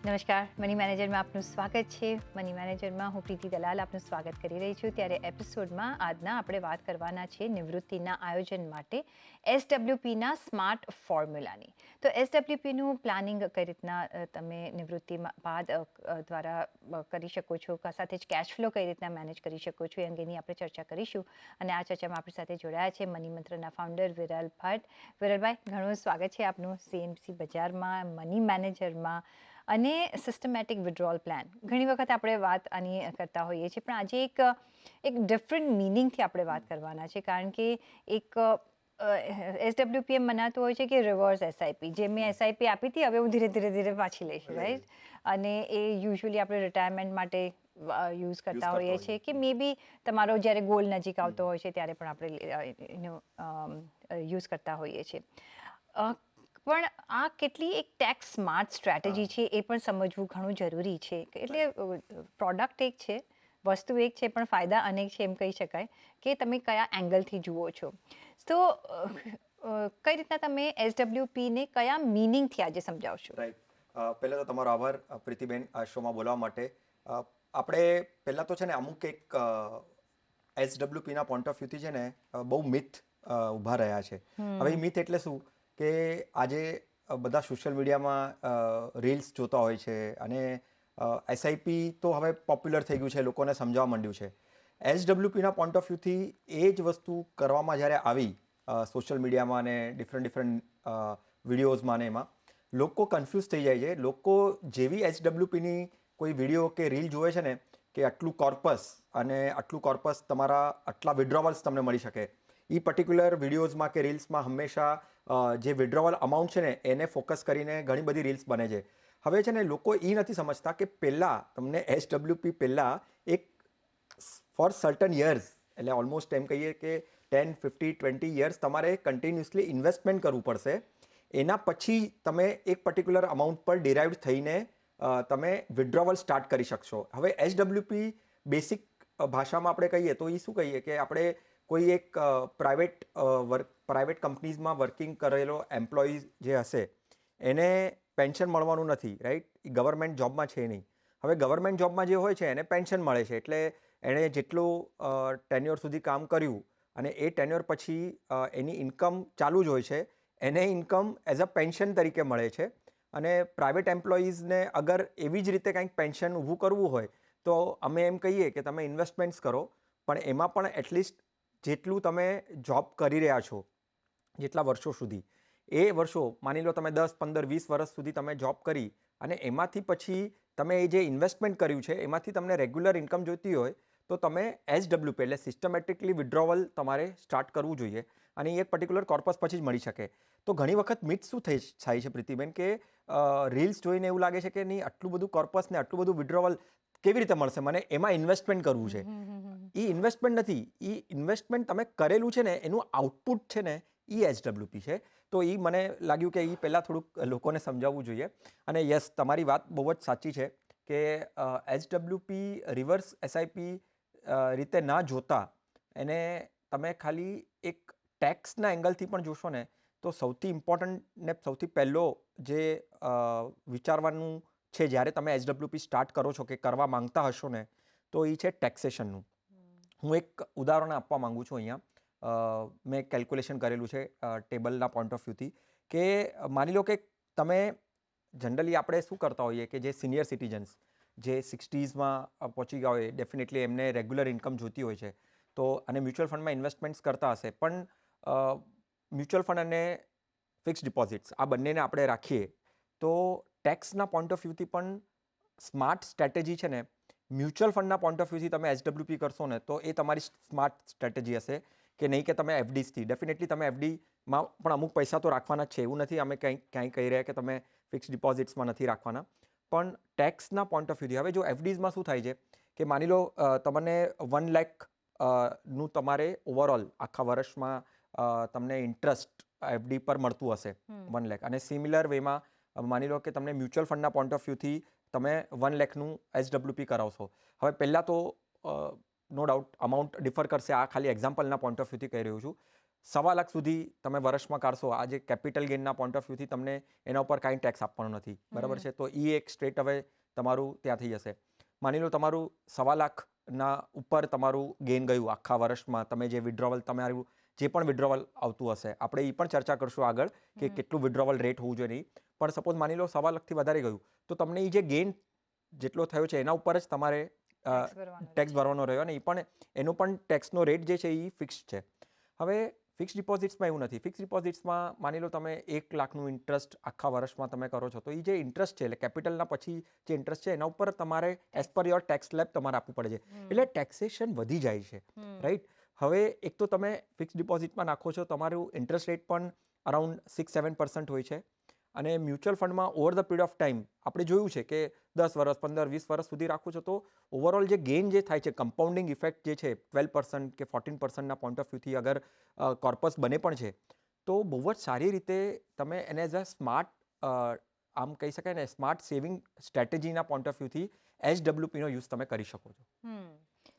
નમસ્કાર, મની મેનેજરમાં આપનું સ્વાગત છે. મની મેનેજરમાં હું પ્રીતિ દલાલ આપનું સ્વાગત કરી રહી છું. ત્યારે એપિસોડમાં આજના આપણે વાત કરવાના છે નિવૃત્તિના આયોજન માટે એસડબ્લ્યુપીના સ્માર્ટ ફોર્મ્યુલાની. તો એસડબ્લ્યુપીનું પ્લાનિંગ કઈ રીતના તમે નિવૃત્તિ બાદ દ્વારા કરી શકો છો, સાથે જ કેશ ફ્લો કઈ રીતના મેનેજ કરી શકો છો એ અંગેની આપણે ચર્ચા કરીશું. અને આ ચર્ચામાં આપણી સાથે જોડાયા છે મની મંત્રના ફાઉન્ડર વિરલ ભટ્ટ. વિરલભાઈ, ઘણું સ્વાગત છે આપનું સીએમસી બજારમાં, મની મેનેજરમાં અને સિસ્ટમેટિક વિડ્રોઅલ પ્લાન. ઘણી વખત આપણે વાત આની કરતા હોઈએ છીએ, પણ આજે એક ડિફરન્ટ મિનિંગથી આપણે વાત કરવાના છે. કારણ કે એક એસડબ્લ્યુપી એમ મનાતું હોય છે કે રિવર્સ એસઆઈપી, જે મેં એસઆઈપી આપી હતી હવે હું ધીરે ધીરે પાછી લઈશ, રાઈટ? અને એ યુઝ્યુઅલી આપણે રિટાયરમેન્ટ માટે યુઝ કરતા હોઈએ છીએ કે મે બી તમારો જ્યારે ગોલ નજીક આવતો હોય છે ત્યારે પણ આપણે યુઝ કરતા હોઈએ છીએ. પણ આ કેટલી એક ટેક્સ સ્માર્ટ સ્ટ્રેટેજી છે એ પણ સમજવું ઘણું જરૂરી છે. એટલે પ્રોડક્ટ એક છે, વસ્તુ એક છે, પણ ફાયદા અનેક છે એમ કહી શકાય કે તમે કયા એંગલથી જુઓ છો. તો કઈ રીતના તમે એસડબ્લ્યુપીને કયા મિનિંગથી આજે સમજાવશો? રાઈટ. પહેલાં તો તમારો આભાર પ્રીતિબેન આ શોમાં બોલવા માટે. આપણે પહેલાં તો છે ને અમુક એક એસડબ્લ્યુપીના પોઈન્ટ ઓફ વ્યૂથી છે ને બહુ મિથ ઊભા રહ્યા છે. હવે એ મિથ એટલે શું કે આજે બધા સોશિયલ મીડિયામાં રીલ્સ જોતા હોય છે અને એસઆઈપી તો હવે પોપ્યુલર થઈ ગયું છે, લોકોને સમજાવવા માંડ્યું છે. એસડબ્લ્યુપીના પોઈન્ટ ઓફ વ્યૂથી એ જ વસ્તુ કરવામાં જ્યારે આવી સોશિયલ મીડિયામાં અને ડિફરન્ટ વિડીયોઝમાં ને એમાં લોકો કન્ફ્યુઝ થઈ જાય છે. લોકો જેવી એસડબ્લ્યુપીની કોઈ વિડીયો કે રીલ જોવે છે ને કે આટલું કોર્પસ અને આટલું કોર્પસ તમારા આટલા વિડ્રોવલ્સ તમને મળી શકે, એ પર્ટિક્યુલર વિડીયોઝમાં કે રીલ્સમાં હંમેશા જે વિડ્રોવલ અમાઉન્ટ છે ને એને ફોકસ કરીને ઘણી બધી રીલ્સ બને છે. હવે છે ને લોકો એ નથી સમજતા કે પહેલાં તમને એસડબ્લ્યુપી પહેલાં એક ફોર સર્ટન યર્સ, એટલે ઓલમોસ્ટ એમ કહીએ કે 10, 50, 20 યર્સ તમારે કન્ટિન્યુઅસલી ઇન્વેસ્ટમેન્ટ કરવું પડશે. એના પછી તમે એક પર્ટિક્યુલર અમાઉન્ટ પર ડિરાઇવ થઈને તમે વિડ્રોવલ સ્ટાર્ટ કરી શકશો. હવે એસડબ્લ્યુપી બેસિક ભાષામાં આપણે કહીએ તો એ શું કહીએ કે આપણે કોઈ એક પ્રાઇવેટ કંપનીઝમાં વર્કિંગ કરેલો એમ્પ્લોઈઝ જે હશે એને પેન્શન મળવાનું નથી, રાઈટ? એ ગવર્મેન્ટ જોબમાં છે નહીં. હવે ગવર્મેન્ટ જોબમાં જે હોય છે એને પેન્શન મળે છે, એટલે એણે જેટલું ટેન્યોર સુધી કામ કર્યું અને એ ટેન્યોર પછી એની ઇન્કમ ચાલુ જ હોય છે, એને ઇન્કમ એઝ અ પેન્શન તરીકે મળે છે. અને પ્રાઇવેટ એમ્પ્લોઈઝને અગર એવી જ રીતે કંઈક પેન્શન ઊભું કરવું હોય તો અમે એમ કહીએ કે તમે ઇન્વેસ્ટમેન્ટ્સ કરો, પણ એમાં પણ એટલીસ્ટ જેટલું તમે જોબ કરી રહ્યા છો જેટલા વર્ષો સુધી, એ વર્ષો માની લો તમે 10, 15, 20 વર્ષ સુધી તમે જોબ કરી અને એમાંથી પછી તમે એ જે ઇન્વેસ્ટમેન્ટ કર્યું છે એમાંથી તમને રેગ્યુલર ઇન્કમ જોઈતી હોય તો તમે એસડબ્લ્યુપી એટલે સિસ્ટમેટિકલી વિડ્રોવલ તમારે સ્ટાર્ટ કરવું જોઈએ અને એ એક પર્ટિક્યુલર કોર્પસ પછી જ મળી શકે. તો ઘણી વખત મિથ શું થાય છે પ્રીતિબેન કે રીલ્સ જોઈને એવું લાગે છે કે નહીં આટલું બધું કોર્પસ ને આટલું બધું વિડ્રોવલ કેવી રીતે મળશે, મને એમાં ઇન્વેસ્ટમેન્ટ કરવું છે. એ ઇન્વેસ્ટમેન્ટ નથી, એ ઇન્વેસ્ટમેન્ટ તમે કરેલું છે ને એનું આઉટપુટ છે ને એ એસડબ્લ્યુપી છે. તો એ મને લાગ્યું કે એ પહેલાં થોડુંક લોકોને સમજાવવું જોઈએ. અને યસ, તમારી વાત બહુ જ સાચી છે કે એસડબ્લ્યુપી રિવર્સ એસઆઈપી રીતે ના જોતા એને તમે ખાલી એક ટેક્સના એંગલથી પણ જોશો ને તો સૌથી ઇમ્પોર્ટન્ટ ને સૌથી પહેલો જે વિચારવાનું છે જ્યારે તમે એસડબ્લ્યુપી સ્ટાર્ટ કરો છો કે કરવા માંગતા હશો ને તો એ છે ટેક્સેશનનું. હું એક ઉદાહરણ આપવા માંગુ છું અહીંયા. મેં કેલ્ક્યુલેશન કરેલું છે ટેબલના પોઈન્ટ ઓફ વ્યૂથી કે માની લો કે તમે જનરલી આપણે શું કરતા હોઈએ કે જે સિનિયર સિટીઝન્સ જે 60sમાં પહોંચી ગયા હોય, ડેફિનેટલી એમને રેગ્યુલર ઇન્કમ જોઈતી હોય છે તો અને મ્યુચ્યુઅલ ફંડમાં ઇન્વેસ્ટમેન્ટ્સ કરતા હશે, પણ મ્યુચ્યુઅલ ફંડ અને ફિક્સ ડિપોઝિટ્સ આ બંનેને આપણે રાખીએ તો ટેક્સના પોઈન્ટ ઓફ વ્યૂથી પણ સ્માર્ટ સ્ટ્રેટેજી છે ને મ્યુચ્યુઅલ ફંડના પોઈન્ટ ઓફ વ્યૂથી તમે એસડબ્લ્યુપી કરશો ને તો એ તમારી સ્માર્ટ સ્ટ્રેટેજી હશે કે નહીં કે તમે એફડીઝથી. ડેફિનેટલી તમે એફડીમાં પણ અમુક પૈસા તો રાખવાના જ છે, એવું નથી અમે ક્યાંય કહી રહ્યા કે તમે ફિક્સ ડિપોઝિટ્સમાં નથી રાખવાના, પણ ટેક્સના પોઈન્ટ ઓફ વ્યૂથી. હવે જો એફડીઝમાં શું થાય છે કે માની લો તમને 1 લાખ નું તમારે ઓવરઓલ આખા વર્ષમાં તમને ઇન્ટરેસ્ટ એફડી પર મળતું હશે 1 લાખ, અને સિમિલર વેમાં માની લો કે તમને મ્યુચ્યુઅલ ફંડના પોઈન્ટ ઓફ વ્યૂથી તમે 1 લાખનું એસડબ્લ્યુપી કરાવશો. હવે પહેલાં તો નો ડાઉટ અમાઉન્ટ ડિફર કરશે, આ ખાલી એક્ઝામ્પલના પોઈન્ટ ઓફ વ્યૂથી કહી રહ્યું છું. 1.25 લાખ સુધી તમે વર્ષમાં કાઢશો, આજે કેપિટલ ગેઇનના પોઈન્ટ ઓફ વ્યૂથી તમને એના ઉપર કાંઈ ટેક્સ આપવાનો નથી, બરાબર છે. તો એ એક સ્ટ્રેટ હવે તમારું ત્યાં થઈ જશે. માની લો તમારું 1.25 લાખના ઉપર તમારું ગેઇન ગયું આખા વર્ષમાં, તમે જે વિડ્રોવલ તમારું જે પણ વિડ્રોવલ આવતું હશે, આપણે એ પણ ચર્ચા કરશું આગળ કે કેટલું વિડ્રોવલ રેટ હોવું જોઈએ નહીં. પણ સપોઝ માની લો 1.25 લાખથી વધારે ગયું, તો તમને એ જે ગેઇન જેટલો થયો છે એના ઉપર જ તમારે ટેક્સ ભરવાનો રહ્યો, અને એ પણ એનો પણ ટેક્સનો રેટ જે છે એ ફિક્સ છે. હવે ફિક્સ ડિપોઝિટ્સમાં એવું નથી. ફિક્સ ડિપોઝિટ્સમાં માની લો તમે 1 લાખનું ઇન્ટરેસ્ટ આખા વર્ષમાં તમે કરો છો, તો એ જે ઇન્ટરેસ્ટ છે એટલે કેપિટલના પછી જે ઇન્ટરેસ્ટ છે એના ઉપર તમારે as per your tax slab તમારે આપવું પડે છે. એટલે ટેક્સેશન વધી જાય છે, રાઈટ. હવે એક તો તમે ફિક્સ ડિપોઝિટમાં નાખો છો, તમારું ઇન્ટરેસ્ટ રેટ પણ અરાઉન્ડ 6-7% હોય છે. અને મ્યુચ્યુઅલ ફંડમાં over the period of time આપણે જોયું છે કે 10 વર્ષ, 15-20 વર્ષ સુધી રાખો છો, તો ઓવરઓલ જે ગેઇન જે થાય છે, કમ્પાઉન્ડિંગ ઇફેક્ટ જે છે 12% કે 14%ના પોઈન્ટ ઓફ વ્યૂથી અગર કોર્પસ બને પણ છે, તો બહુ જ સારી રીતે તમે એને એઝ અ સ્માર્ટ, આમ કહી શકાય ને, સ્માર્ટ સેવિંગ સ્ટ્રેટેજીના પોઈન્ટ ઓફ વ્યૂથી SWPનો યુઝ તમે કરી શકો છો.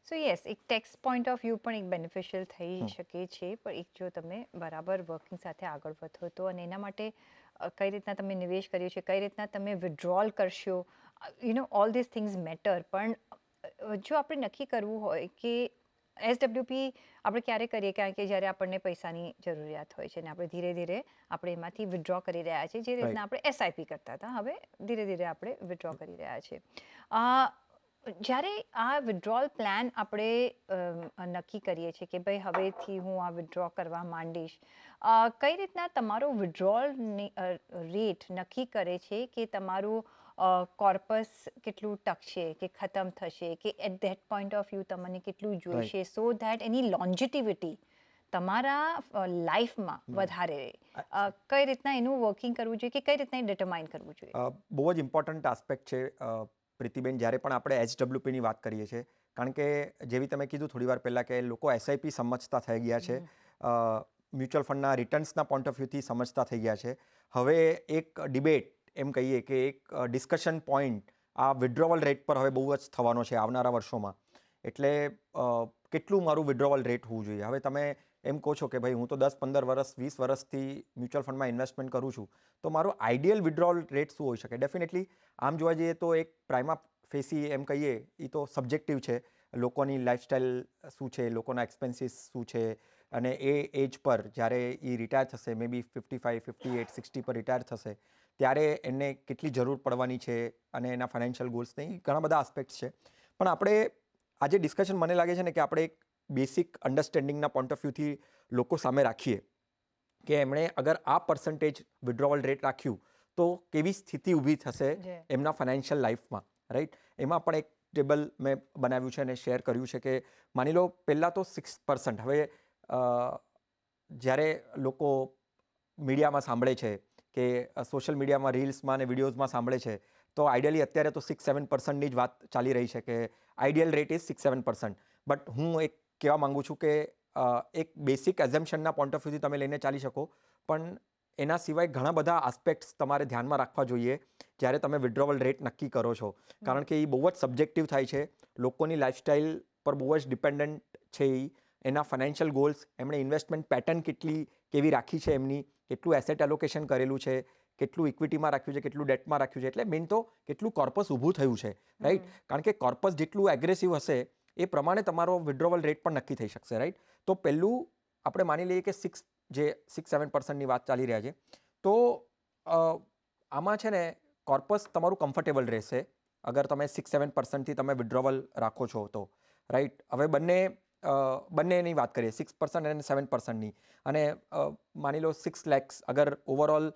સો યસ, એક ટેક્સ પોઈન્ટ ઓફ વ્યૂ પણ એક બેનિફિશિયલ થઈ શકે છે, પણ એક જો તમે બરાબર વર્કિંગ સાથે આગળ વધો તો, અને એના માટે કઈ રીતના તમે નિવેશ કર્યો છે, કઈ રીતના તમે વિડ્રોલ કરશો, ઓલ ધીસ થિંગ્સ મેટર. પણ જો આપણે નક્કી કરવું હોય કે SWP આપણે ક્યારે કરીએ, કારણ કે જ્યારે આપણને પૈસાની જરૂરિયાત હોય છે અને આપણે ધીરે ધીરે આપણે એમાંથી વિડ્રો કરી રહ્યા છીએ, જે રીતના આપણે SIP કરતા હતા, હવે ધીરે ધીરે આપણે વિડ્રો કરી રહ્યા છીએ. જ્યારે આ વિડ્રોલ પ્લાન આપણે નક્કી કરીએ છીએ કે ભાઈ હવેથી હું આ વિડ્રો કરવા માંડીશ, કઈ રીતના તમારો વિડ્રોલ રેટ નક્કી કરે છે કે તમારું કોર્પસ કેટલું ટકશે કે ખતમ થશે, કે at that point of view તમને કેટલું જોઈશે, સો ધેટ એની લોન્જિટિવિટી તમારા લાઈફમાં વધારે રહે? કઈ રીતના એનું વર્કિંગ કરવું જોઈએ, કે કઈ રીતના ડિટરમાઇન કરવું જોઈએ? બહુ જ ઇમ્પોર્ટન્ટ આસ્પેક્ટ છે પ્રીતિબેન, જ્યારે પણ આપણે SWPની વાત કરીએ છીએ. કારણ કે જેવી તમે કીધું થોડી વાર પહેલાં કે લોકો SIP સમજતા થઈ ગયા છે, મ્યુચ્યુઅલ ફંડના રિટર્ન્સના પોઈન્ટ ઓફ વ્યૂથી સમજતા થઈ ગયા છે. હવે એક ડિબેટ એમ કહીએ કે એક ડિસ્કશન પોઈન્ટ આ વિડ્રોવલ રેટ પર હવે બહુ જ થવાનો છે આવનારા વર્ષોમાં. એટલે કેટલું મારું વિડ્રોવલ રેટ હોવું જોઈએ. હવે તમે એમ કહો છો કે ભાઈ હું તો 10-15 વર્ષ 20 વર્ષથી મ્યુચ્યુઅલ ફંડમાં ઇન્વેસ્ટમેન્ટ કરું છું, તો મારો આઈડિયલ વિડ્રોવલ રેટ શું હોઈ શકે? ડેફિનેટલી આમ જોવા જઈએ તો એક પ્રાઇમા ફેસી એમ કહીએ એ તો સબ્જેક્ટિવ છે. લોકોની લાઈફસ્ટાઈલ શું છે, લોકોના એક્સપેન્સીસ શું છે, અને એ એજ પર જ્યારે એ રિટાયર થશે, મે બી 55, 58, 60 પર રિટાયર થશે, ત્યારે એને કેટલી જરૂર પડવાની છે, અને એના ફાઇનાન્શિયલ ગોલ્સને ઘણા બધા આસ્પેક્ટ્સ છે. પણ આપણે આજે ડિસ્કશન મને લાગે છે ને કે આપણે એક બેસિક અન્ડરસ્ટેન્ડિંગના પોઈન્ટ ઓફ વ્યૂથી લોકો સામે રાખીએ કે એમણે અગર આ પર્સન્ટેજ વિડ્રોવલ રેટ રાખ્યું તો કેવી સ્થિતિ ઊભી થશે એમના ફાઇનાન્શિયલ લાઈફમાં, રાઈટ. એમાં પણ એક ટેબલ મેં બનાવ્યું છે અને શેર કર્યું છે કે માની લો પહેલાં તો 6%, હવે જ્યારે લોકો મીડિયામાં સાંભળે છે કે સોશિયલ મીડિયામાં, રીલ્સમાં અને વિડીયોઝમાં સાંભળે છે, તો આઈડિયલી અત્યારે તો 6-7%ની જ વાત ચાલી રહી છે કે આઈડિયલ રેટ ઇઝ 6-7%. બટ હું એક કહેવા માંગુ છું કે એક બેસિક એઝમ્પશનના પોઈન્ટ ઓફ વ્યૂથી તમે લઈને ચાલી શકો, પણ એના સિવાય ઘણા બધા આસ્પેક્ટ્સ તમારે ધ્યાનમાં રાખવા જોઈએ જ્યારે તમે વિડ્રોવલ રેટ નક્કી કરો છો. કારણ કે એ બહુ જ સબ્જેક્ટિવ થાય છે, લોકોની લાઈફસ્ટાઈલ પર બહુ જ ડિપેન્ડન્ટ છે. એના ફાઇનાન્શિયલ ગોલ્સ, એમણે ઇન્વેસ્ટમેન્ટ પેટર્ન કેવી રાખી છે, એમની કેટલું એસેટ એલોકેશન કરેલું છે, કેટલું ઇક્વિટીમાં રાખ્યું છે, કેટલું ડેટમાં રાખ્યું છે, એટલે મેઇન તો કેટલું કોર્પસ ઊભું થયું છે, રાઈટ. કારણ કે કોર્પસ જેટલું એગ્રેસિવ હશે એ પ્રમાણે તમારો વિડ્રોવલ રેટ પણ નક્કી થઈ શકશે, રાઈટ. તો પહેલું આપણે માની લઈએ કે 6-7%ની વાત ચાલી રહ્યા છે, તો આમાં છે ને કોર્પસ તમારું કમ્ફર્ટેબલ રહેશે અગર તમે 6-7%થી તમે વિડ્રોવલ રાખો છો તો, રાઈટ. હવે બંનેની વાત કરીએ, 6% અને 7%ની. અને માની લો 6 lakhs અગર ઓવરઓલ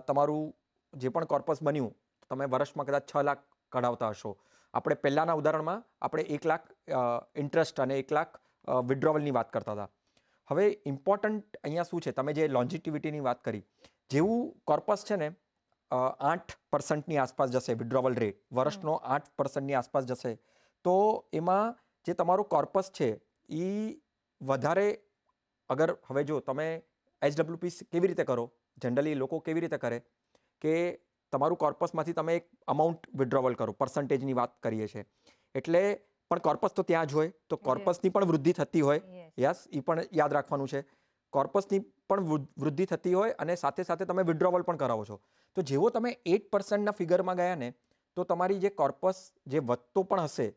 તમારું જે પણ કોર્પસ બન્યું, તમે વર્ષમાં કદાચ 6 લાખ કઢાવતા હશો. આપણે પહેલાંના ઉદાહરણમાં આપણે 1 લાખ ઇન્ટરેસ્ટ અને 1 લાખ વિડ્રોવલની વાત કરતા હતા. હવે ઇમ્પોર્ટન્ટ અહીંયા શું છે, તમે જે લોન્જિટિવિટીની વાત કરી, જેવું કોર્પસ છે ને 8%ની આસપાસ જશે વિડ્રોવલ રેટ, વર્ષનો 8%ની આસપાસ જશે, તો એમાં જે તમારું કોર્પસ છે એ વધારે, અગર હવે જો તમે SWP કેવી રીતે કરો, જનરલી લોકો કેવી રીતે કરે કે તમારું કોર્પસમાંથી તમે એક અમાઉન્ટ વિડ્રોવલ કરો, પર્સન્ટેજની વાત કરીએ છીએ, એટલે પણ કોર્પસ તો ત્યાં જ હોય, તો કોર્પસની પણ વૃદ્ધિ થતી હોય, યસ, એ પણ યાદ રાખવાનું છે. કોર્પસની પણ વૃદ્ધિ થતી હોય અને સાથે સાથે તમે વિડ્રોવલ પણ કરાવો છો. તો જેવો તમે 8%ના ફિગરમાં ગયા ને તો તમારી જે કોર્પસ જે વધતો પણ હશે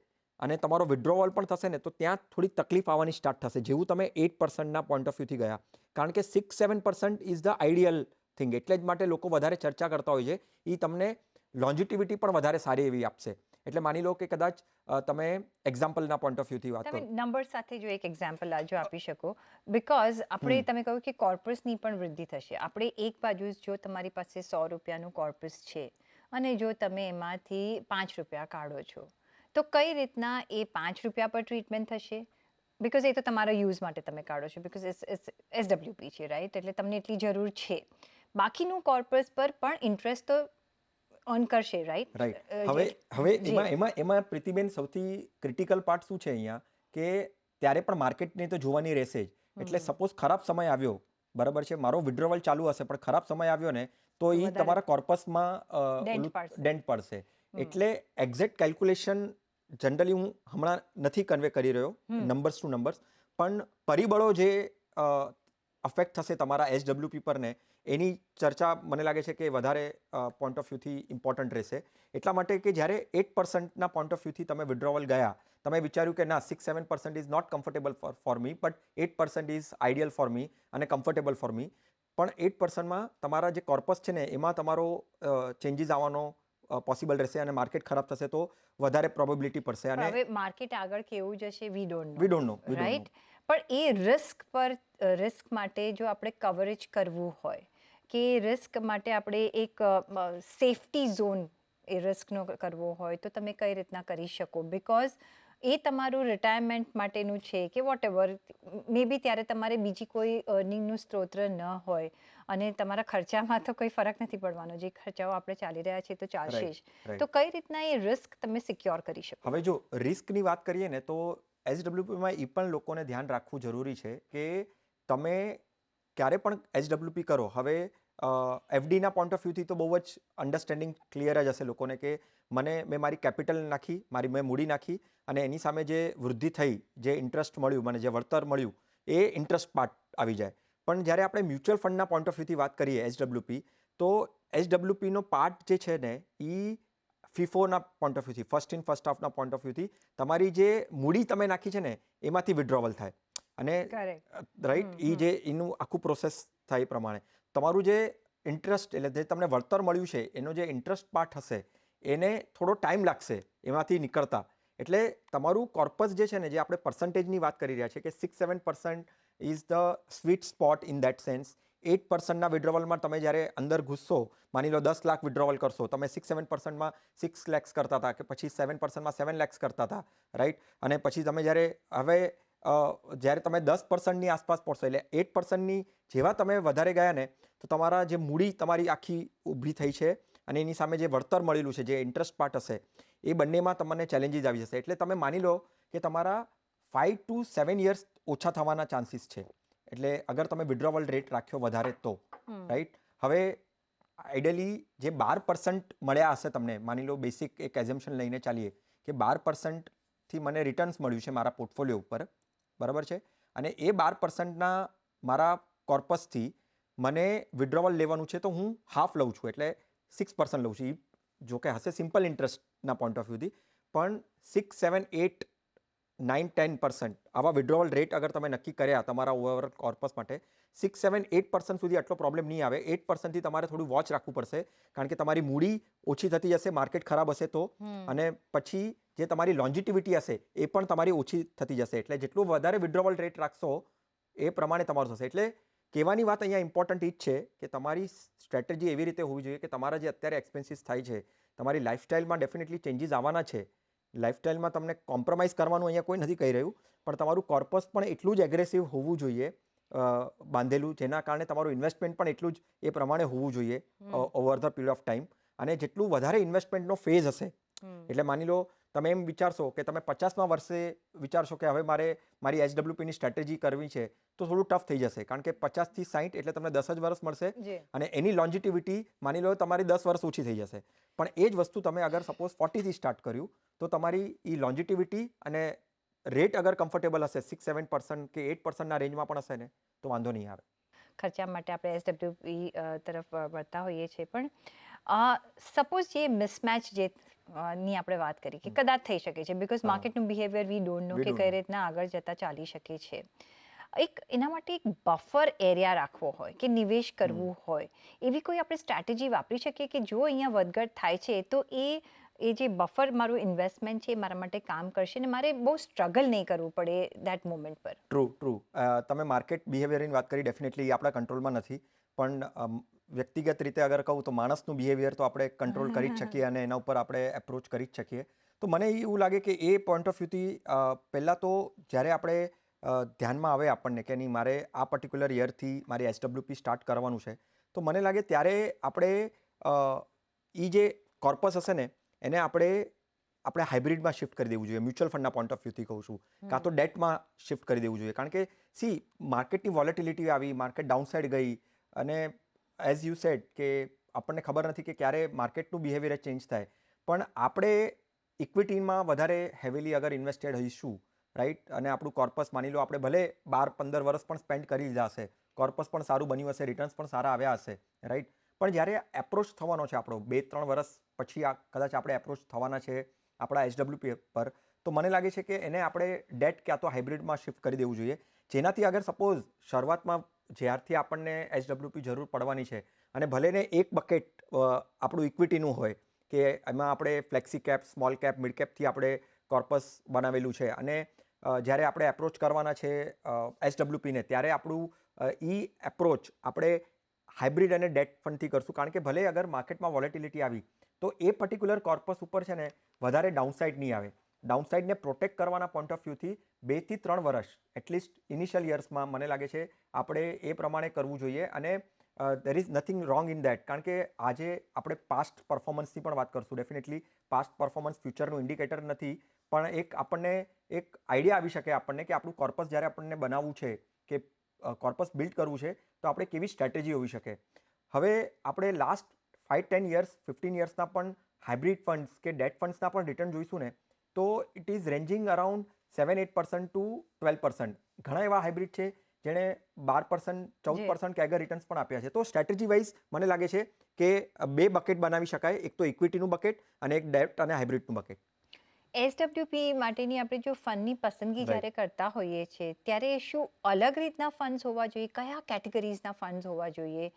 અને તમારો વિડ્રોવલ પણ થશે ને તો ત્યાં થોડી તકલીફ આવવાની સ્ટાર્ટ થશે જેવું તમે 8%ના પોઈન્ટ ઓફ વ્યૂથી ગયા. કારણ કે 6-7% ઇઝ ધ આઈડિયલ થિંગ. એટલે જ માટે લોકો વધારે ચર્ચા કરતા હોય છે. એ તમને લોન્જિટિવિટી પણ વધારે સારી એવી આપશે. એટલે માની લો કે કદાચ તમે એક્ઝામ્પલના પોઈન્ટ ઓફ વ્યૂથી વાત તમે કરો. નંબર સાથે જો એક એક્ઝામ્પલ જો આપી શકો, બિકોઝ આપણે તમે કહ્યું કે કોર્પસની પણ વૃદ્ધિ થશે. આપણે એક બાજુ જો તમારી પાસે 100 રૂપિયાનું કોર્પસ છે અને જો તમે એમાંથી 5 રૂપિયા કાઢો છો, તો કઈ રીતના એ 5 રૂપિયા પર ટ્રીટમેન્ટ થશે? બિકોઝ એ તો તમારા યુઝ માટે તમે કાઢો છો, બિકોઝ એસડબ્લ્યુપી છે, રાઈટ? એટલે તમને એટલી જરૂર છે. બાકીનું કોર્પસ પર પણ ઇન્ટરેસ્ટ તો અર્ન કરશે, રાઈટ? રાઈટ. હવે એમાં પ્રીતિબેન સૌથી ક્રિટિકલ પાર્ટ શું છે અહીંયા કે ત્યારે પણ માર્કેટને તો જોવાની રહેશે જ. એટલે સપોઝ ખરાબ સમય આવ્યો, બરાબર છે, મારો વિડ્રોવલ ચાલુ હશે પણ ખરાબ સમય આવ્યો ને તો એ તમારા કોર્પસમાં ડેન્ટ પડશે. એટલે એક્ઝેક્ટ કેલ્ક્યુલેશન જનરલી હું હમણાં નથી કન્વે કરી રહ્યો નંબર્સ ટુ નંબર્સ, પણ પરિબળો જે અફેક્ટ થશે તમારા એસડબ્લ્યુપી પર ને એની ચર્ચા મને લાગે છે કે વધારે પોઈન્ટ ઓફ વ્યૂથી ઇમ્પોર્ટન્ટ રહેશે. એટલા માટે કે જ્યારે 8%ના પોઈન્ટ ઓફ વ્યૂથી તમે વિડ્રોવલ ગયા, તમે વિચાર્યું કે ના 6-7% is not comfortable for me, but 8% is ideal for me અને કમ્ફર્ટેબલ ફોર મી. પણ 8%માં તમારા જે કોર્પસ છે ને એમાં તમારો ચેન્જીસ આવવાનો પોસિબલ રહેશે અને માર્કેટ ખરાબ થશે તો વધારે પ્રોબેબિલિટી પડશે. અને હવે માર્કેટ આગળ કેવું જશે we don't we don't no, right? પણ એ રિસ્ક માટે જો આપણે કવરેજ કરવું હોય કે રિસ્ક માટે આપણે એક સેફટી ઝોન એ રિસ્કનો કરવો હોય તો તમે કઈ રીતના કરી શકો? બિકોઝ એ તમારું રિટાયરમેન્ટ માટેનું છે કે વોટ એવર, મે બી ત્યારે તમારે બીજી કોઈ અર્નિંગનું સ્ત્રોત ન હોય અને તમારા ખર્ચામાં તો કોઈ ફરક નથી પડવાનો, જે ખર્ચાઓ આપણે ચાલી રહ્યા છે તો ચાલશે જ. તો કઈ રીતના એ રિસ્ક તમે સિક્યોર કરી શકો? હવે જો રિસ્કની વાત કરીએ ને તો એસડબ્લ્યુપીમાં એ પણ લોકોને ધ્યાન રાખવું જરૂરી છે કે તમે ક્યારે પણ એસડબ્લ્યુપી કરો. હવે એફડીના પોઈન્ટ ઓફ વ્યૂથી તો બહુ જ અન્ડરસ્ટેન્ડિંગ ક્લિયર જ હશે લોકોને કે મેં મારી કેપિટલ નાખી, મેં મૂડી નાખી અને એની સામે જે વૃદ્ધિ થઈ, જે ઇન્ટરેસ્ટ મળ્યું, મને જે વળતર મળ્યું એ ઇન્ટરેસ્ટ પાર્ટ આવી જાય. પણ જ્યારે આપણે મ્યુચ્યુઅલ ફંડના પોઈન્ટ ઓફ વ્યૂથી વાત કરીએ એસડબ્લ્યુપી, તો એસડબ્લ્યુપીનો પાર્ટ જે છે ને એ ફીફોના પોઈન્ટ ઓફ વ્યૂથી, ફર્સ્ટ ઇન ફર્સ્ટ આઉટના પોઈન્ટ ઓફ વ્યૂથી તમારી જે મૂડી તમે નાખી છે ને એમાંથી વિડ્રોવલ થાય અને રાઈટ એ જે એનું આખું પ્રોસેસ થાય એ પ્રમાણે તમારું જે ઇન્ટરેસ્ટ એટલે જે તમને વળતર મળ્યું છે એનો જે ઇન્ટરેસ્ટ પાર્ટ હશે એને થોડો ટાઈમ લાગશે એમાંથી નીકળતા. એટલે તમારું કોર્પસ જે છે ને, જે આપણે પર્સન્ટેજની વાત કરી રહ્યા છીએ કે 6-7% is the sweet spot in that sense. 8%ના વિડ્રોવલમાં તમે જ્યારે અંદર ઘૂસશો, માની લો 10 લાખ વિડ્રોવલ કરશો, તમે 6-7%માં 6 lakhs કરતા હતા કે પછી 7%માં 7 lakhs કરતા હતા, રાઈટ? અને પછી તમે જ્યારે તમે 10%ની આસપાસ પહોંચશો એટલે 8%ની જેવા તમે વધારે ગયા ને તો તમારા જે મૂડી તમારી આખી ઊભી થઈ છે અને એની સામે જે વળતર મળેલું છે, જે ઇન્ટરેસ્ટ પાર્ટ હશે, એ બંનેમાં તમને ચેલેન્જીસ આવી જશે. એટલે તમે માની લો કે તમારા 5 to 7 years ઓછા થવાના ચાન્સીસ છે. એટલે અગર તમે વિડ્રોવલ રેટ રાખ્યો વધારે તો, રાઈટ? હવે આઈડિયલી જે 12% મળ્યા હશે તમને, માની લો બેસિક એક એઝમ્પશન લઈને ચાલીએ કે 12%થી મને રિટર્ન્સ મળ્યું છે મારા પોર્ટફોલિયો ઉપર, બરાબર છે, અને એ 12%ના મારા કોર્પસથી મને વિડ્રોવલ લેવાનું છે તો હું હાફ લઉં છું, એટલે 6% લઉં છું. જો કે હશે સિમ્પલ ઇન્ટરેસ્ટના પોઈન્ટ ઓફ વ્યૂથી, પણ 6, 7, 8, 9, 10% આવા વિડ્રોવલ રેટ અગર તમે નક્કી કર્યા તમારા ઓવરઓલ કોર્પસ માટે, 6, 7, 8% સુધી આટલો પ્રોબ્લેમ નહીં આવે. 8%થી તમારે થોડું વોચ રાખવું પડશે કારણ કે તમારી મૂડી ઓછી થતી જશે, માર્કેટ ખરાબ હશે તો, અને પછી જે તમારી લોન્જિટિવિટી હશે એ પણ તમારી ઓછી થતી જશે. એટલે જેટલું વધારે વિડ્રોવલ રેટ રાખશો એ પ્રમાણે તમારું થશે. એટલે કહેવાની વાત અહીંયા ઇમ્પોર્ટન્ટ એ જ છે કે તમારી સ્ટ્રેટેજી એવી રીતે હોવી જોઈએ કે તમારા જે અત્યારે એક્સપેન્સીસ થાય છે, તમારી લાઈફસ્ટાઈલમાં ડેફિનેટલી ચેન્જીસ આવવાના છે. લાઈફસ્ટાઈલમાં તમને કોમ્પ્રોમાઇઝ કરવાનું અહીંયા કોઈ નથી કહી રહ્યું, પણ તમારું કોર્પસ પણ એટલું જ એગ્રેસિવ હોવું જોઈએ બાંધેલું, જેના કારણે તમારું ઇન્વેસ્ટમેન્ટ પણ એટલું જ એ પ્રમાણે હોવું જોઈએ over the period of time. અને જેટલું વધારે ઇન્વેસ્ટમેન્ટનો ફેઝ હશે, એટલે માની લો તમે એમ વિચારશો કે તમે 50મા વર્ષે વિચારશો કે હવે મારે મારી એસડબ્લ્યુપીની સ્ટ્રેટેજી કરવી છે તો થોડું ટફ થઈ જશે, કારણ કે 50 થી 60 એટલે તમને 10 જ વર્ષ મળશે અને એની લોન્જિટિવિટી માની લો તમારી 10 વર્ષ ઓછી થઈ જશે. પણ એ જ વસ્તુ તમે અગર સપોઝ 40 થી સ્ટાર્ટ કર્યું તો તમારી એ લોન્જિટિવિટી અને રેટ અગર કમ્ફર્ટેબલ હશે, 6-7% કે 8%ના રેન્જમાં પણ હશે ને, તો વાંધો નહીં આવે. ખર્ચા માટે આપણે એસડબ્લ્યુપી તરફ વળતા હોઈએ છીએ, પણ સપોઝ જે મિસમેચ જે ની આપણે વાત કરી કે કદાચ થઈ શકે છે, બિકોઝ હા. માર્કેટનું behaviour we don't know We કે don't કઈ know. રીતના આગળ જતા ચાલી શકે છે. એના માટે એક બફર એરિયા રાખવો હોય કે નિવેશ કરવું હોય, એવી કોઈ આપણે સ્ટ્રેટેજી વાપરી શકીએ કે જો અહીંયા વધઘટ થાય છે તો એ જે બફર મારું ઇન્વેસ્ટમેન્ટ છે એ મારા માટે કામ કરશે ને મારે બહુ સ્ટ્રગલ નહીં કરવું પડે દેટ મોમેન્ટ પર. ટ્રુ. તમે માર્કેટ બિહેવિયરની વાત કરી, ડેફિનેટલી એ આપણા કંટ્રોલમાં નથી, પણ વ્યક્તિગત રીતે અગર કહું તો માણસનું બિહેવિયર તો આપણે કંટ્રોલ કરી જ શકીએ અને એના ઉપર આપણે એપ્રોચ કરી જ શકીએ. તો મને એવું લાગે કે એ પોઈન્ટ ઓફ વ્યૂથી પહેલાં તો જ્યારે આપણે ધ્યાનમાં આવે આપણને કે નહીં મારે આ પર્ટિક્યુલર યરથી મારી એસડબ્લ્યુપી સ્ટાર્ટ કરવાનું છે, તો મને લાગે ત્યારે આપણે એ જે કોર્પસ હશે ને એને આપણે હાઇબ્રિડમાં શિફ્ટ કરી દેવું જોઈએ. મ્યુચ્યુઅલ ફંડના પોઈન્ટ ઓફ વ્યૂથી કહું છું, કાં તો ડેટમાં શિફ્ટ કરી દેવું જોઈએ. કારણ કે માર્કેટની વોલેટિલિટી આવી, માર્કેટ ડાઉનસાઇડ ગઈ, અને એઝ યુ સેડ કે આપણને ખબર નથી કે ક્યારે માર્કેટનું બિહેવિયર ચેન્જ થાય, પણ આપણે ઇક્વિટીમાં વધારે હેવીલી અગર ઇન્વેસ્ટેડ હોઈશું, રાઈટ, અને આપણું કોર્પસ માની લો આપણે ભલે 12-15 વર્ષ પણ સ્પેન્ડ કરી લીધા હશે, કોર્પસ પણ સારું બન્યું હશે, રિટર્ન્સ પણ સારા આવ્યા હશે, રાઈટ, પણ જ્યારે એપ્રોચ થવાનો છે આપણો 2-3 વર્ષ પછી કદાચ આપણે એપ્રોચ થવાના છે આપણા એસડબ્લ્યુપી પર, તો મને લાગે છે કે એને આપણે ડેટ ક્યાં તો હાઇબ્રિડમાં શિફ્ટ કરી દેવું જોઈએ, જેનાથી અગર સપોઝ શરૂઆતમાં જ્યારથી આપણને એસડબ્લ્યુપી જરૂર પડવાની છે અને ભલે ને એક બકેટ આપણું ઇક્વિટીનું હોય કે એમાં આપણે flexi cap, small cap, mid કેપથી આપણે કોર્પસ બનાવેલું છે, અને જ્યારે આપણે એપ્રોચ કરવાના છે એસડબ્લ્યુપીને ત્યારે આપણું એપ્રોચ આપણે હાઇબ્રિડ અને ડેટ ફંડથી કરશું. કારણ કે ભલે અગર માર્કેટમાં વોલેટિલિટી આવી તો એ પર્ટિક્યુલર કોર્પસ ઉપર છે ને વધારે ડાઉનસાઇડ નહીં આવે. ડાઉનસાઇડને પ્રોટેક્ટ કરવાના પોઈન્ટ ઓફ વ્યૂથી 2 થી 3 વર્ષ એટલીસ્ટ ઇનિશિયલ યર્સમાં મને લાગે છે આપણે એ પ્રમાણે કરવું જોઈએ. અને there is nothing wrong in that, કારણ કે આજે આપણે પાસ્ટ પરફોર્મન્સની પણ વાત કરશું. ડેફિનેટલી પાસ્ટ પરફોર્મન્સ ફ્યુચરનું ઇન્ડિકેટર નથી, પણ આપણને એક આઈડિયા આવી શકે આપણને કે આપણું કોર્પસ જ્યારે આપણને બનાવવું છે કે કોર્પસ બિલ્ડ કરવું છે તો આપણે કેવી સ્ટ્રેટેજી હોવી શકે. હવે આપણે લાસ્ટ 5-10 યર્સ, 15 યર્સના પણ હાઇબ્રિડ ફંડ્સ કે ડેટ ફંડ્સના પણ રિટર્ન જોઈશું ને તો it is ranging around 7-8% to 12%. ઘણા એવા હાઇબ્રિડ છે જેણે 12%, 14% કેગર રિટર્ન્સ પણ આપ્યા છે. તો સ્ટ્રેટેજી વાઇઝ મને લાગે છે કે 2 બકેટ બનાવી શકાય, એક તો ઇક્વિટીનું બકેટ અને એક ડેટ અને હાઇબ્રિડનું બકેટ. એસડબ્લ્યુપી માટેની આપણે જો ફંડની પસંદગી જ્યારે કરતા હોઈએ છીએ ત્યારે શું અલગ રીતના ફંડ્સ હોવા જોઈએ, કયા કેટેગરીઝના ફંડ્સ હોવા જોઈએ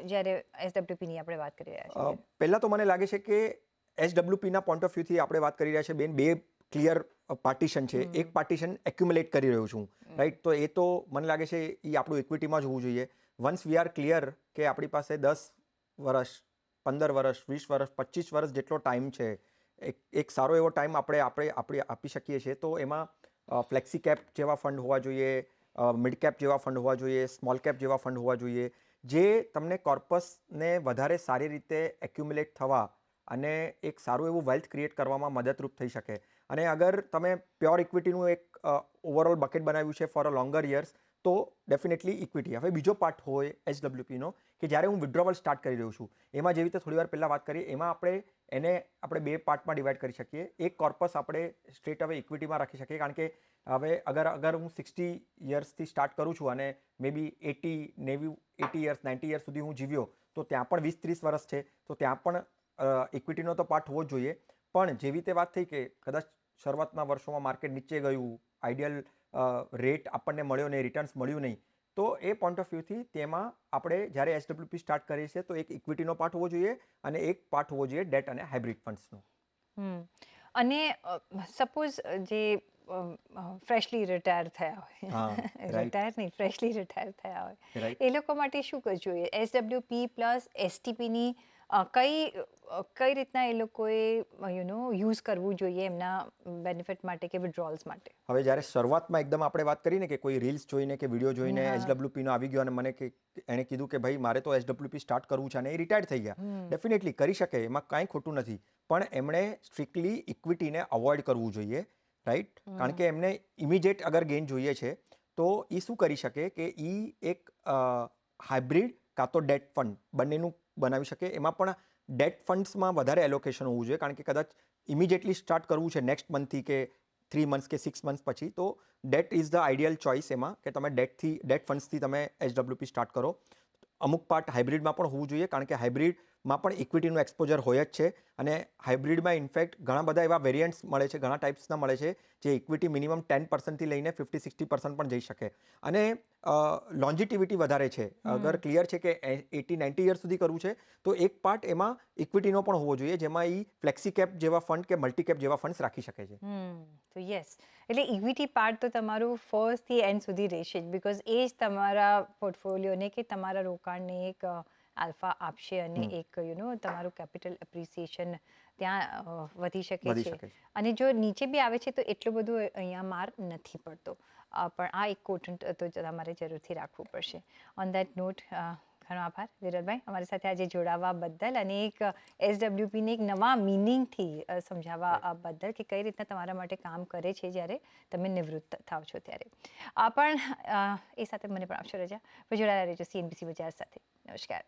જ્યારે એસડબ્લ્યુપીની આપણે વાત કરી રહ્યા છીએ? પહેલાં તો મને લાગે છે કે એસડબ્લ્યુપીના પોઈન્ટ ઓફ વ્યૂથી આપણે વાત કરી રહ્યા છીએ બેન, 2 ક્લિયર પાર્ટીશન છે. એક પાર્ટીશન એક્યુમ્યુલેટ કરી રહ્યો છું, રાઈટ, તો એ તો મને લાગે છે એ આપણું ઇક્વિટીમાં જ હોવું જોઈએ. વન્સ વી આર ક્લિયર કે આપણી પાસે 10 વર્ષ, 15 વર્ષ, 20 વર્ષ, 25 વર્ષ જેટલો ટાઈમ છે, એક સારો એવો ટાઈમ આપણે આપી શકીએ છીએ, તો એમાં ફ્લેક્સી કેપ જેવા ફંડ હોવા જોઈએ, મિડ કેપ જેવા ફંડ હોવા જોઈએ, સ્મોલ કેપ જેવા ફંડ હોવા જોઈએ, જે તમને કોર્પસને વધારે સારી રીતે એક્યુમ્યુલેટ થવા અને એક સારું એવું વેલ્થ ક્રિએટ કરવામાં મદદરૂપ થઈ શકે. અને અગર તમે પ્યોર ઇક્વિટીનું એક ઓવરઓલ બકેટ બનાવ્યું છે ફોર અ લોંગર યર્સ તો ડેફિનેટલી ઇક્વિટી. હવે બીજો પાર્ટ હોય એસડબ્લ્યુપીનો કે જ્યારે હું વિડ્રોવલ સ્ટાર્ટ કરી રહ્યો છું, એમાં જેવી રીતે થોડી વાર પહેલાં વાત કરી, એમાં આપણે 2 પાર્ટમાં ડિવાઈડ કરી શકીએ. એક કોર્પસ આપણે સ્ટ્રેટ હવે ઇક્વિટીમાં રાખી શકીએ, કારણ કે હવે અગર હું 60 યર્સથી સ્ટાર્ટ કરું છું અને મે બી 80 યર્સ, 90 યર્સ સુધી હું જીવ્યો તો ત્યાં પણ 20-30 વર્ષ છે, તો ત્યાં પણ ઇક્વિટીનો તો પાર્ટ હોવો જ જોઈએ. પણ જેવી રીતે વાત થઈ કે કદાચ શરૂઆતના વર્ષોમાં માર્કેટ નીચે ગયું, આઈડિયલ રેટ આપણને મળ્યો નહીં, રિટર્ન્સ મળ્યું નહીં, તો એ પોઈન્ટ ઓફ વ્યૂથી તેમાં આપણે જ્યારે એસડબ્લ્યુપી સ્ટાર્ટ કરીએ છીએ તો એક ઇક્વિટીનો પાર્ટ હોવો જોઈએ અને એક પાર્ટ હોવો જોઈએ ડેટ અને હાઇબ્રિડ ફંડ્સનો. અને સપોઝ જે ફ્રેશલી રિટાયર થયા હોય, રિટાયર નહીં, ફ્રેશલી રિટાયર થયા હોય, રાઈટ, એ લોકો માટે શું કરવું જોઈએ? એસડબ્લ્યુપી પ્લસ એસટીપીની કઈ રીતના એ લોકોએ યુઝ કરવું જોઈએ એમના બેનિફિટ માટે કે વિડ્રોલ્સ માટે? હવે જ્યારે શરૂઆતમાં એકદમ આપણે વાત કરીને કે કોઈ રીલ્સ જોઈને કે વિડીયો જોઈને એસડબ્લ્યુપીનો આવી ગયો અને મને એણે કીધું કે ભાઈ મારે તો એસડબ્લ્યુપી સ્ટાર્ટ કરવું છે અને એ રિટાયર્ડ થઈ ગયા, ડેફિનેટલી કરી શકે, એમાં કાંઈ ખોટું નથી, પણ એમણે સ્ટ્રિક્ટલી ઇક્વિટીને અવોઇડ કરવું જોઈએ, રાઈટ, કારણ કે એમને ઇમિડિયેટ અગર ગેઇન જોઈએ છે તો એ શું કરી શકે કે એ એક હાઇબ્રિડ કાં તો ડેટ ફંડ બંનેનું બનાવી શકે. એમાં પણ ડેટ ફંડ્સમાં વધારે એલોકેશન હોવું જોઈએ, કારણ કે કદાચ ઇમિડિયેટલી સ્ટાર્ટ કરવું છે નેક્સ્ટ મંથથી કે 3 મંથ્સ કે 6 મંથ્સ પછી, તો that is the ideal choice એમાં, કે તમે ડેટ ફંડ્સથી તમે એચડબ્લ્યુપી સ્ટાર્ટ કરો. અમુક પાર્ટ હાઇબ્રિડમાં પણ હોવું જોઈએ, કારણ કે હાઇબ્રિડમાં પણ ઇક્વિટીનું એક્સપોઝર હોય જ છે. અને હાઇબ્રિડમાં ઇનફેક્ટ ઘણા બધા એવા વેરિયન્ટ્સ મળે છે, ઘણા ટાઈપ્સના મળે છે, જે ઇક્વિટી મિનિમમ 10%થી લઈને 50-60% પણ જઈ શકે. અને લોન્જિટિવિટી વધારે છે. અગર ક્લિયર છે કે 80-90 યર્સ સુધી કરવું છે, તો એક પાર્ટ એમાં ઇક્વિટીનો પણ હોવો જોઈએ, જેમાં ફ્લેક્સી કેપ જેવા ફંડ કે મલ્ટી કેપ જેવા ફંડ્સ રાખી શકે છે. તો યસ, એટલે ઇક્વિટી પાર્ટ તો તમારું ફર્સ્ટથી એન્ડ સુધી રહેશે જ, બિકોઝ એ જ તમારા પોર્ટફોલિયોને કે તમારા રોકાણને એક આલ્ફા આપશે અને એક તમારું કેપિટલ એપ્રિસિએશન ત્યાં વધી શકે વધી છે. શકે છે. અને જો નીચે બી આવે છે તો એટલો બધો અહીંયા માર નથી પડતો. પણ આ એક કોટન્ટ તો તમારે જરૂરથી રાખવું પડશે. ઓન દેટ નોટ, ઘણો આભાર વિરલભાઈ અમારી સાથે આજે જોડાવા બદલ, અને એક એસડબ્લ્યુપીને એક નવા મિનિંગથી સમજાવવા બદલ, કે કઈ રીતના તમારા માટે કામ કરે છે જ્યારે તમે નિવૃત્ત થાવ છો ત્યારે. પણ એ સાથે મને પણ આપશો રજા. જોડાયા રહેજો CNBC બજાર સાથે. નમસ્કાર.